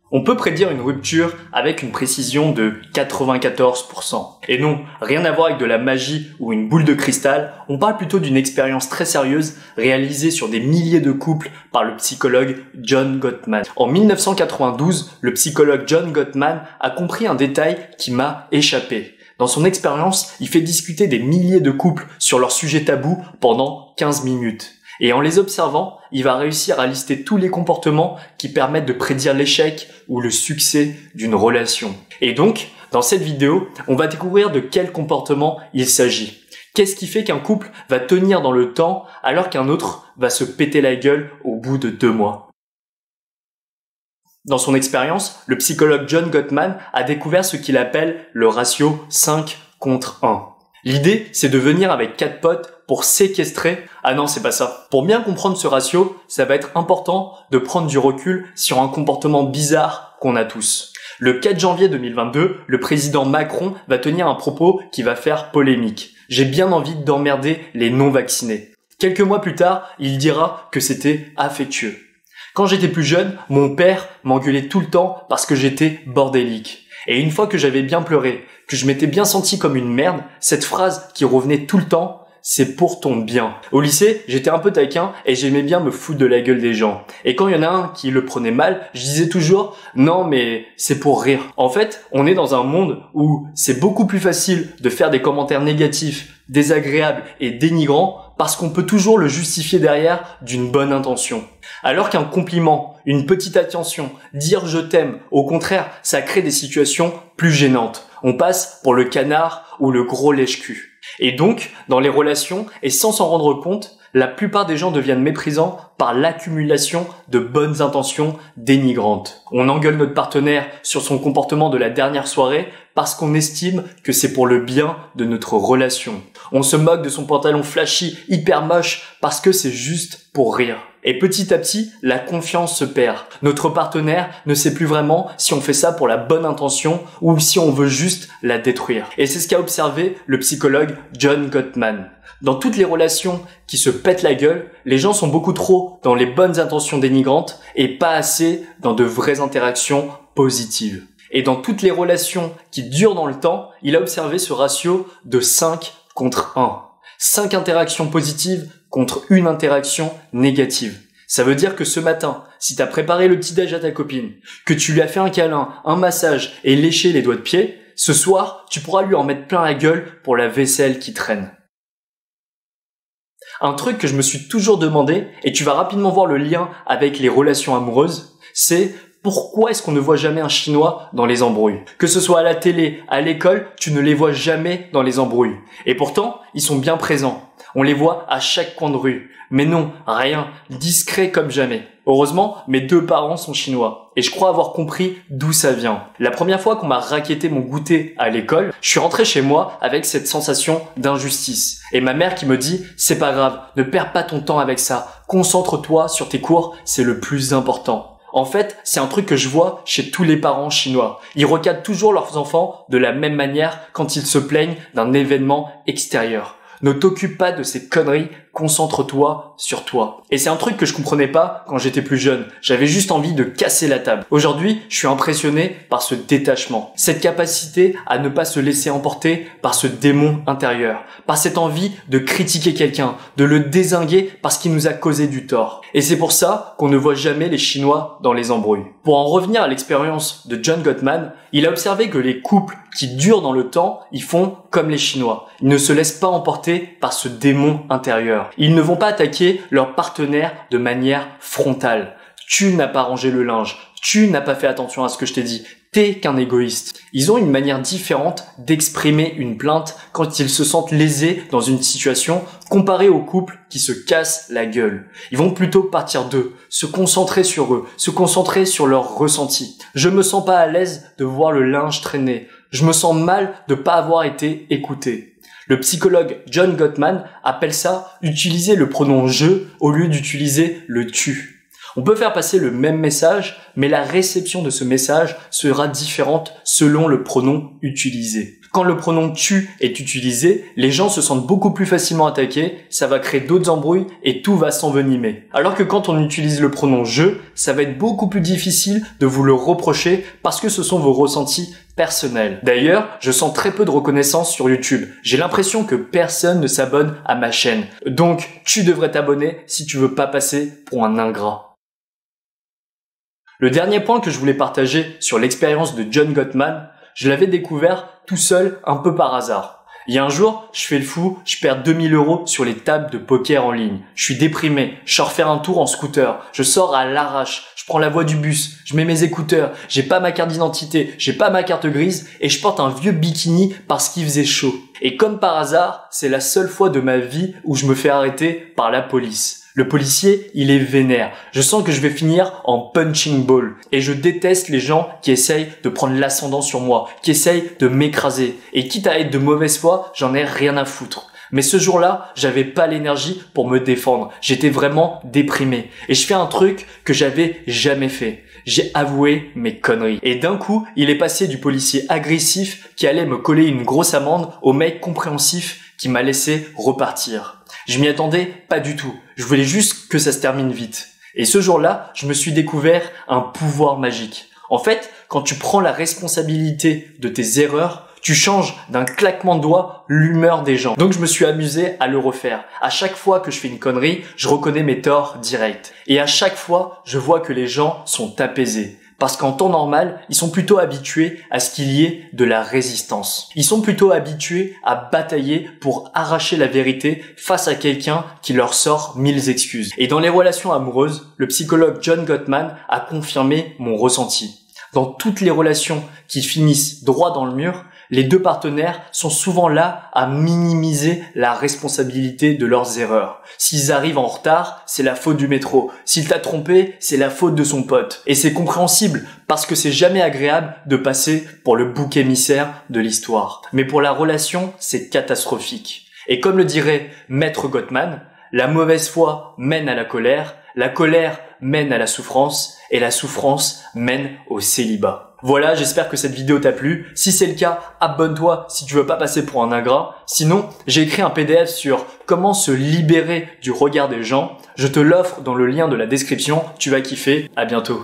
On peut prédire une rupture avec une précision de 94%. Et non, rien à voir avec de la magie ou une boule de cristal, on parle plutôt d'une expérience très sérieuse réalisée sur des milliers de couples par le psychologue John Gottman. En 1992, le psychologue John Gottman a compris un détail qui m'a échappé. Dans son expérience, il fait discuter des milliers de couples sur leurs sujets tabous pendant 15 minutes. Et en les observant, il va réussir à lister tous les comportements qui permettent de prédire l'échec ou le succès d'une relation. Et donc, dans cette vidéo, on va découvrir de quel comportement il s'agit. Qu'est-ce qui fait qu'un couple va tenir dans le temps alors qu'un autre va se péter la gueule au bout de 2 mois? Dans son expérience, le psychologue John Gottman a découvert ce qu'il appelle le ratio 5 contre 1. L'idée, c'est de venir avec 4 potes pour séquestrer... Ah non, c'est pas ça. Pour bien comprendre ce ratio, ça va être important de prendre du recul sur un comportement bizarre qu'on a tous. Le 4 janvier 2022, le président Macron va tenir un propos qui va faire polémique. J'ai bien envie d'emmerder les non-vaccinés. Quelques mois plus tard, il dira que c'était affectueux. Quand j'étais plus jeune, mon père m'engueulait tout le temps parce que j'étais bordélique. Et une fois que j'avais bien pleuré, que je m'étais bien senti comme une merde, cette phrase qui revenait tout le temps, c'est pour ton bien. Au lycée, j'étais un peu taquin et j'aimais bien me foutre de la gueule des gens. Et quand il y en a un qui le prenait mal, je disais toujours « Non, mais c'est pour rire ». En fait, on est dans un monde où c'est beaucoup plus facile de faire des commentaires négatifs, désagréables et dénigrants parce qu'on peut toujours le justifier derrière d'une bonne intention. Alors qu'un compliment, une petite attention, dire je t'aime, au contraire, ça crée des situations plus gênantes. On passe pour le canard ou le gros lèche-cul. Et donc, dans les relations, et sans s'en rendre compte, la plupart des gens deviennent méprisants par l'accumulation de bonnes intentions dénigrantes. On engueule notre partenaire sur son comportement de la dernière soirée parce qu'on estime que c'est pour le bien de notre relation. On se moque de son pantalon flashy, hyper moche, parce que c'est juste pour rire. Et petit à petit, la confiance se perd. Notre partenaire ne sait plus vraiment si on fait ça pour la bonne intention ou si on veut juste la détruire. Et c'est ce qu'a observé le psychologue John Gottman. Dans toutes les relations qui se pètent la gueule, les gens sont beaucoup trop dans les bonnes intentions dénigrantes et pas assez dans de vraies interactions positives. Et dans toutes les relations qui durent dans le temps, il a observé ce ratio de 5 contre 1. 5 interactions positives contre une interaction négative. Ça veut dire que ce matin, si t'as préparé le petit-déj à ta copine, que tu lui as fait un câlin, un massage et léché les doigts de pied, ce soir, tu pourras lui en mettre plein la gueule pour la vaisselle qui traîne. Un truc que je me suis toujours demandé, et tu vas rapidement voir le lien avec les relations amoureuses, c'est pourquoi est-ce qu'on ne voit jamais un Chinois dans les embrouilles? Que ce soit à la télé, à l'école, tu ne les vois jamais dans les embrouilles. Et pourtant, ils sont bien présents. On les voit à chaque coin de rue. Mais non, rien, discret comme jamais. Heureusement, mes 2 parents sont chinois. Et je crois avoir compris d'où ça vient. La première fois qu'on m'a racketté mon goûter à l'école, je suis rentré chez moi avec cette sensation d'injustice. Et ma mère qui me dit « C'est pas grave, ne perds pas ton temps avec ça. Concentre-toi sur tes cours, c'est le plus important. » En fait, c'est un truc que je vois chez tous les parents chinois. Ils recadrent toujours leurs enfants de la même manière quand ils se plaignent d'un événement extérieur. Ne t'occupe pas de ces conneries, concentre-toi sur toi. Et c'est un truc que je comprenais pas quand j'étais plus jeune. J'avais juste envie de casser la table. Aujourd'hui, je suis impressionné par ce détachement. Cette capacité à ne pas se laisser emporter par ce démon intérieur. Par cette envie de critiquer quelqu'un, de le dézinguer parce qu'il nous a causé du tort. Et c'est pour ça qu'on ne voit jamais les Chinois dans les embrouilles. Pour en revenir à l'expérience de John Gottman, il a observé que les couples qui durent dans le temps, ils font comme les Chinois. Ils ne se laissent pas emporter par ce démon intérieur. Ils ne vont pas attaquer leur partenaire de manière frontale. Tu n'as pas rangé le linge. Tu n'as pas fait attention à ce que je t'ai dit. T'es qu'un égoïste. Ils ont une manière différente d'exprimer une plainte quand ils se sentent lésés dans une situation comparée aux couples qui se cassent la gueule. Ils vont plutôt partir d'eux, se concentrer sur eux, se concentrer sur leurs ressentis. Je me sens pas à l'aise de voir le linge traîner. Je me sens mal de pas avoir été écouté. Le psychologue John Gottman appelle ça utiliser le pronom je au lieu d'utiliser le tu. On peut faire passer le même message, mais la réception de ce message sera différente selon le pronom utilisé. Quand le pronom tu est utilisé, les gens se sentent beaucoup plus facilement attaqués, ça va créer d'autres embrouilles et tout va s'envenimer. Alors que quand on utilise le pronom je, ça va être beaucoup plus difficile de vous le reprocher parce que ce sont vos ressentis personnels. D'ailleurs, je sens très peu de reconnaissance sur YouTube. J'ai l'impression que personne ne s'abonne à ma chaîne. Donc, tu devrais t'abonner si tu veux pas passer pour un ingrat. Le dernier point que je voulais partager sur l'expérience de John Gottman, je l'avais découvert tout seul, un peu par hasard. Il y a un jour, je fais le fou, je perds 2000 € sur les tables de poker en ligne. Je suis déprimé, je sors faire un tour en scooter, je sors à l'arrache, je prends la voie du bus, je mets mes écouteurs, j'ai pas ma carte d'identité, j'ai pas ma carte grise et je porte un vieux bikini parce qu'il faisait chaud. Et comme par hasard, c'est la seule fois de ma vie où je me fais arrêter par la police. Le policier, il est vénère. Je sens que je vais finir en punching ball. Et je déteste les gens qui essayent de prendre l'ascendant sur moi, qui essayent de m'écraser. Et quitte à être de mauvaise foi, j'en ai rien à foutre. Mais ce jour-là, j'avais pas l'énergie pour me défendre. J'étais vraiment déprimé. Et je fais un truc que j'avais jamais fait. J'ai avoué mes conneries. Et d'un coup, il est passé du policier agressif qui allait me coller une grosse amende au mec compréhensif qui m'a laissé repartir. Je m'y attendais pas du tout. Je voulais juste que ça se termine vite. Et ce jour-là, je me suis découvert un pouvoir magique. En fait, quand tu prends la responsabilité de tes erreurs, tu changes d'un claquement de doigts l'humeur des gens. Donc je me suis amusé à le refaire. À chaque fois que je fais une connerie, je reconnais mes torts directs. Et à chaque fois, je vois que les gens sont apaisés. Parce qu'en temps normal, ils sont plutôt habitués à ce qu'il y ait de la résistance. Ils sont plutôt habitués à batailler pour arracher la vérité face à quelqu'un qui leur sort 1000 excuses. Et dans les relations amoureuses, le psychologue John Gottman a confirmé mon ressenti. Dans toutes les relations qui finissent droit dans le mur, les deux partenaires sont souvent là à minimiser la responsabilité de leurs erreurs. S'ils arrivent en retard, c'est la faute du métro. S'il t'a trompé, c'est la faute de son pote. Et c'est compréhensible parce que c'est jamais agréable de passer pour le bouc émissaire de l'histoire. Mais pour la relation, c'est catastrophique. Et comme le dirait Maître Gottman, la mauvaise foi mène à la colère mène à la souffrance et la souffrance mène au célibat. Voilà, j'espère que cette vidéo t'a plu. Si c'est le cas, abonne-toi si tu veux pas passer pour un ingrat. Sinon, j'ai écrit un PDF sur comment se libérer du regard des gens. Je te l'offre dans le lien de la description. Tu vas kiffer. À bientôt.